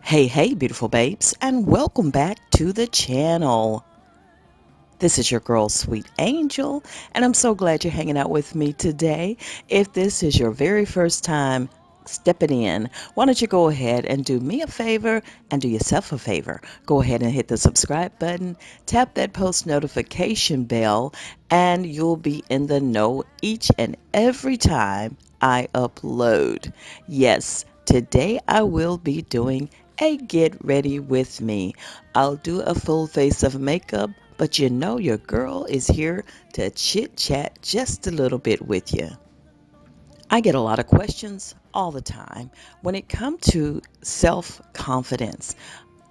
Hey, beautiful babes, and welcome back to the channel. This is your girl, Sweet Angel, and I'm so glad you're hanging out with me today. If this is your very first time stepping in, why don't you go ahead and do me a favor and do yourself a favor? Go ahead and hit the subscribe button, tap that post notification bell, and you'll be in the know each and every time I upload. Yes, today I will be doing a get ready with me. I'll do a full face of makeup, but you know your girl is here to chit chat just a little bit with you. I get a lot of questions all the time when it comes to self confidence.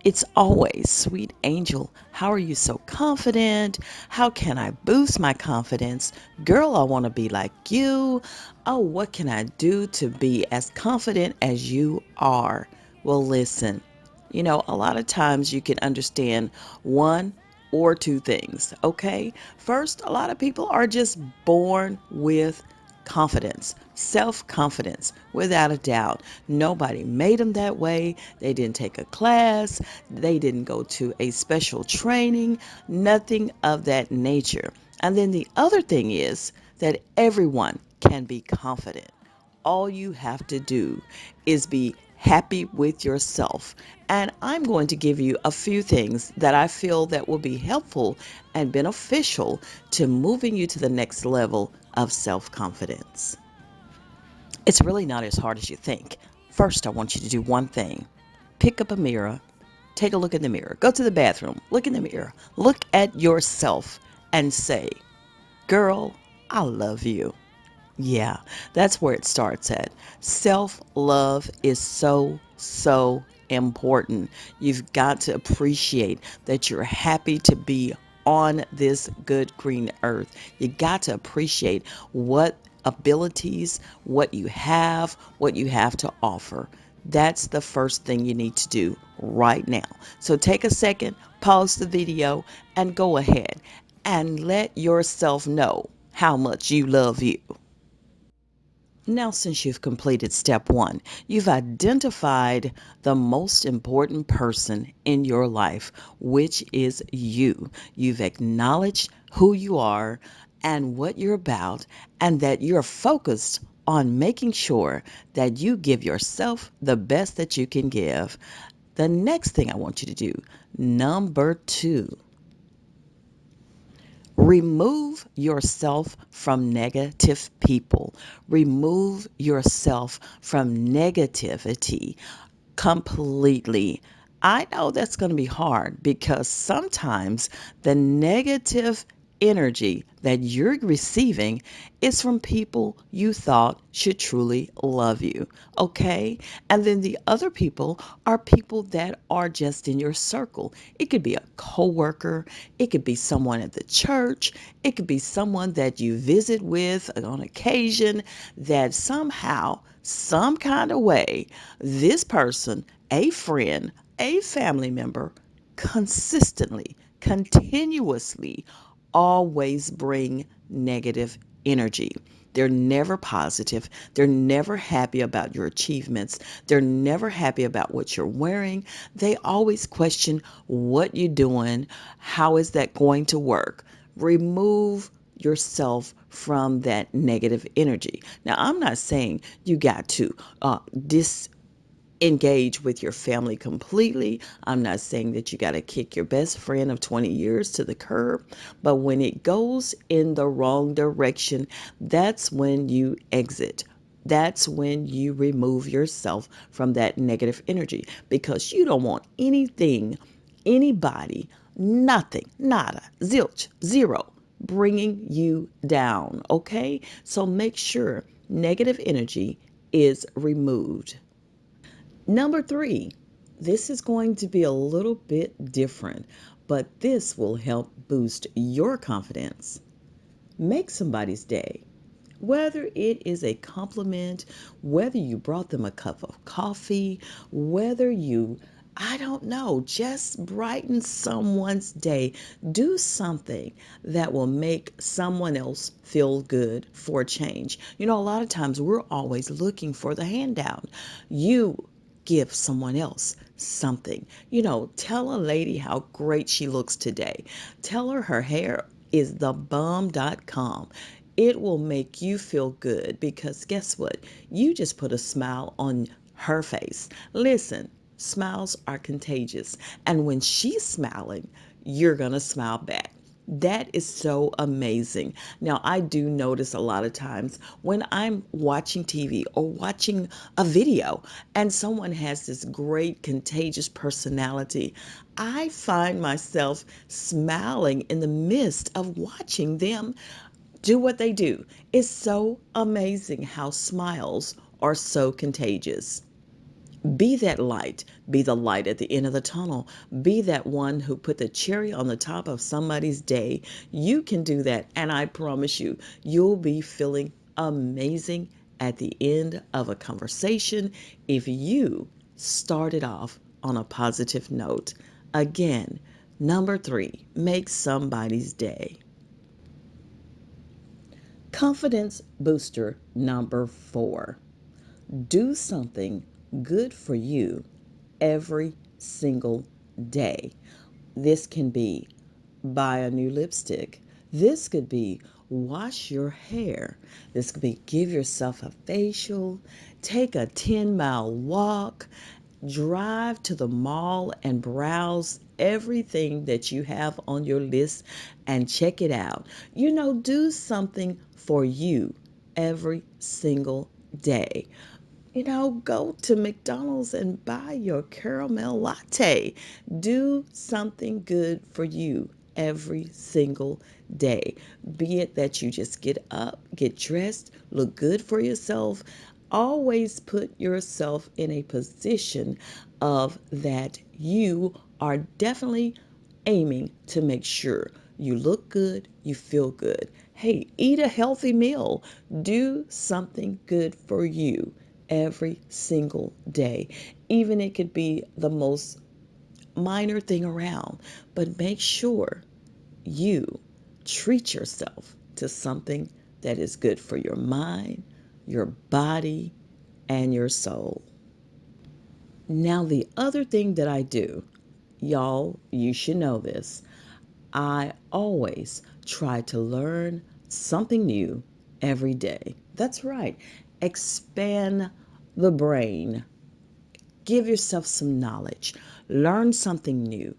It's always, sweet angel, how are you so confident? How can I boost my confidence? Girl, I want to be like you. Oh, what can I do to be as confident as you are? Well, listen, a lot of times you can understand one or two things, okay? First, a lot of people are just born with confidence, self confidence, without a doubt. Nobody made them that way. They didn't take a class, they didn't go to a special training, nothing of that nature. And then the other thing is that everyone can be confident. All you have to do is be happy with yourself. And I'm going to give you a few things that I feel that will be helpful and beneficial to moving you to the next level of self-confidence. It's really not as hard as you think. First, I want you to do one thing. Pick up a mirror, take a look in the mirror, go to the bathroom, look in the mirror, look at yourself and say, "Girl, I love you." Yeah, that's where it starts at. Self love is so important. You've got to appreciate that you're happy to be on this good green earth. You got to appreciate what abilities, what you have to offer. That's the first thing you need to do right now. So take a second, pause the video, and go ahead and let yourself know how much you love you. Now, since you've completed step one, you've identified the most important person in your life, which is you. You've acknowledged who you are and what you're about, and that you're focused on making sure that you give yourself the best that you can give. The next thing I want you to do, number two, remove yourself from negative people. Remove yourself from negativity completely. I know that's going to be hard because sometimes the negative energy that you're receiving is from people you thought should truly love you. Okay? And then the other people are people that are just in your circle. It could be a coworker, it could be someone at the church, it could be someone that you visit with on occasion that somehow, some kind of way, this person, a friend, a family member, consistently, continuously, always bring negative energy. They're never positive. They're never happy about your achievements. They're never happy about what you're wearing. They always question what you're doing. How is that going to work? Remove yourself from that negative energy. Now, I'm not saying you got to engage with your family completely. I'm not saying that you got to kick your best friend of 20 years to the curb, but when it goes in the wrong direction, that's when you exit. That's when you remove yourself from that negative energy because you don't want anything, anybody, nothing, nada, zilch, zero, bringing you down. Okay? So make sure negative energy is removed. Number three, this is going to be a little bit different, but this will help boost your confidence. Make somebody's day. Whether it is a compliment, whether you brought them a cup of coffee, whether you, I don't know, just brighten someone's day. Do something that will make someone else feel good for a change. A lot of times we're always looking for the handout. You give someone else something. Tell a lady how great she looks today. Tell her hair is the bomb.com. It will make you feel good because guess what? You just put a smile on her face. Listen, smiles are contagious. And when she's smiling, you're going to smile back. That is so amazing. Now, I do notice a lot of times when I'm watching TV or watching a video and someone has this great contagious personality, I find myself smiling in the midst of watching them do what they do. It's so amazing how smiles are so contagious. Be that light. Be the light at the end of the tunnel. Be that one who put the cherry on the top of somebody's day. You can do that, and I promise you, you'll be feeling amazing at the end of a conversation if you started off on a positive note. Again, number three, make somebody's day. Confidence booster number four. Do something good for you every single day. This can be buy a new lipstick. This could be wash your hair. This could be give yourself a facial, take a 10-mile walk, drive to the mall and browse everything that you have on your list and check it out. Do something for you every single day. Go to McDonald's and buy your caramel latte. Do something good for you every single day. Be it that you just get up, get dressed, look good for yourself. Always put yourself in a position of that you are definitely aiming to make sure you look good, you feel good. Hey, eat a healthy meal. Do something good for you every single day. Even it could be the most minor thing around, but make sure you treat yourself to something that is good for your mind, your body, and your soul. Now, the other thing that I do, y'all, you should know this. I always try to learn something new every day. That's right. Expand the brain. Give yourself some knowledge. Learn something new.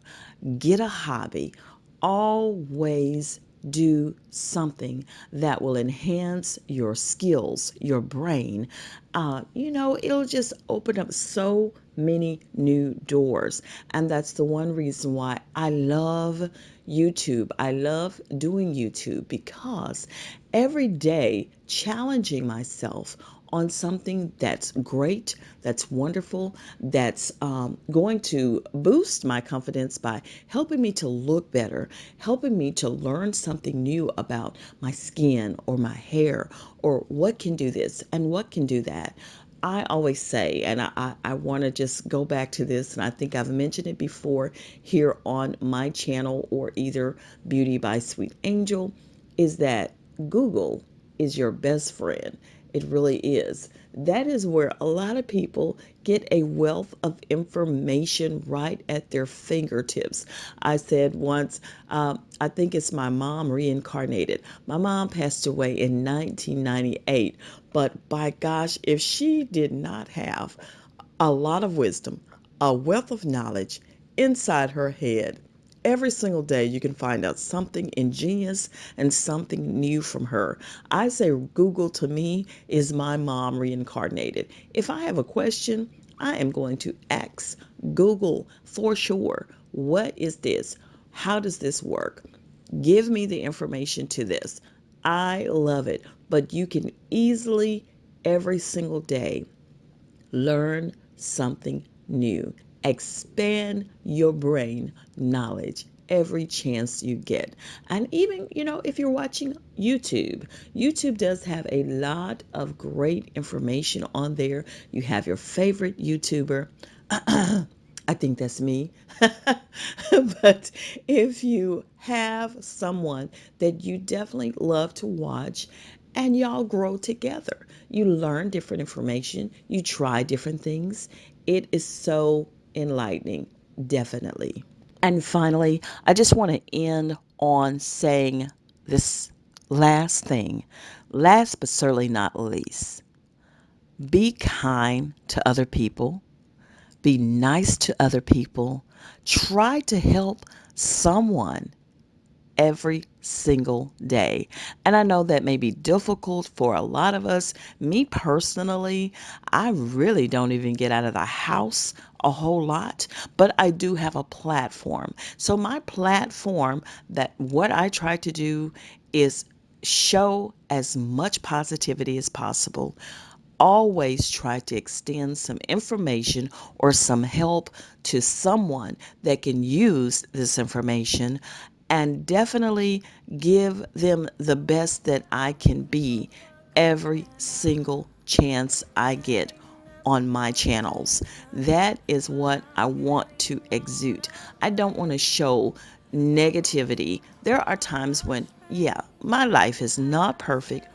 Get a hobby. Always do something that will enhance your skills, your brain. It'll just open up so many new doors. And that's the one reason why I love YouTube. I love doing YouTube because every day challenging myself on something that's great, that's wonderful, that's going to boost my confidence by helping me to look better, helping me to learn something new about my skin or my hair or what can do this and what can do that. I always say, and I want to just go back to this, and I think I've mentioned it before here on my channel or either Beauty by Sweet Angel, is that Google is your best friend. It really is. That is where a lot of people get a wealth of information right at their fingertips. I said once, I think it's my mom reincarnated. My mom passed away in 1998, but by gosh, if she did not have a lot of wisdom, a wealth of knowledge inside her head, every single day you can find out something ingenious and something new from her. I say Google to me is my mom reincarnated. If I have a question, I am going to ask Google for sure. What is this? How does this work? Give me the information to this. I love it. But you can easily, every single day, learn something new. Expand your brain knowledge every chance you get. And even, if you're watching YouTube, YouTube does have a lot of great information on there. You have your favorite YouTuber. I think that's me. But if you have someone that you definitely love to watch and y'all grow together. You learn different information, you try different things. It is so enlightening, definitely. And finally, I just want to end on saying this last thing, last but certainly not least. Be kind to other people. Be nice to other people. Try to help someone every single day. And I know that may be difficult for a lot of us. Me personally, I really don't even get out of the house a whole lot, but I do have a platform. So my platform, that what I try to do is show as much positivity as possible. Always try to extend some information or some help to someone that can use this information, and definitely give them the best that I can be every single chance I get on my channels. That is what I want to exude. I don't want to show negativity. There are times when, yeah, my life is not perfect,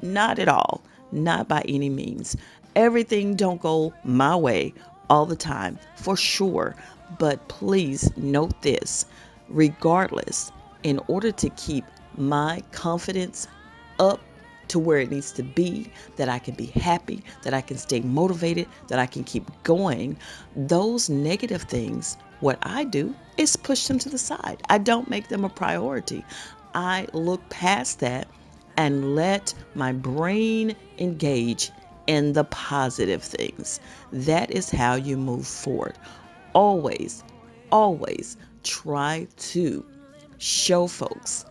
not at all, not by any means. Everything don't go my way all the time, for sure. But please note this, regardless, in order to keep my confidence up to where it needs to be, that I can be happy, that I can stay motivated, that I can keep going, those negative things, what I do is push them to the side. I don't make them a priority. I look past that and let my brain engage in the positive things. That is how you move forward. Always, always try to show folks,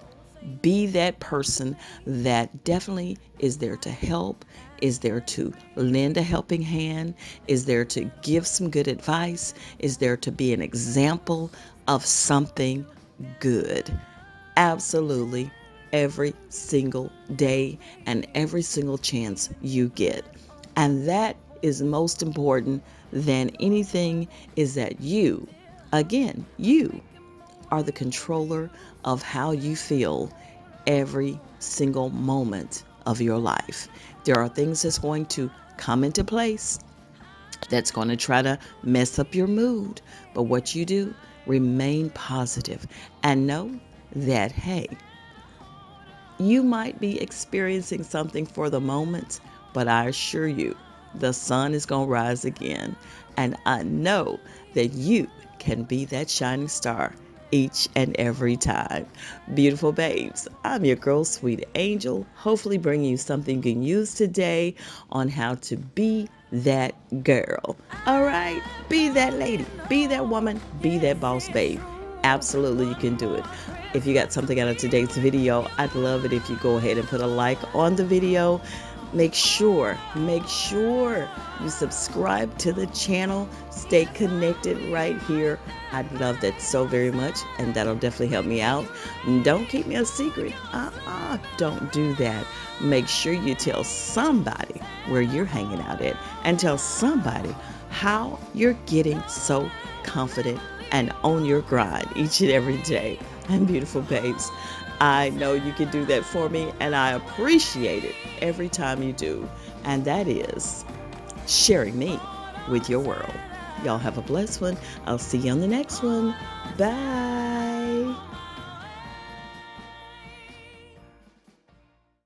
be that person that definitely is there to help, is there to lend a helping hand, is there to give some good advice, is there to be an example of something good. Absolutely, every single day and every single chance you get. And that is most important than anything, is that you, again, you are the controller of how you feel every single moment of your life. There are things that's going to come into place that's going to try to mess up your mood. But what you do, remain positive and know that, hey, you might be experiencing something for the moment, but I assure you, the sun is going to rise again. And I know that you can be that shining star each and every time. Beautiful babes, I'm your girl, Sweet Angel, hopefully bringing you something you can use today on how to be that girl. All right, be that lady, be that woman, be that boss babe. Absolutely, you can do it. If you got something out of today's video, I'd love it if you go ahead and put a like on the video. Make sure you subscribe to the channel. Stay connected right here. I'd love that so very much, and that'll definitely help me out. Don't keep me a secret. Don't do that. Make sure you tell somebody where you're hanging out at, and tell somebody how you're getting so confident and on your grind each and every day. And beautiful babes, I know you can do that for me, and I appreciate it every time you do. And that is sharing me with your world. Y'all have a blessed one. I'll see you on the next one. Bye.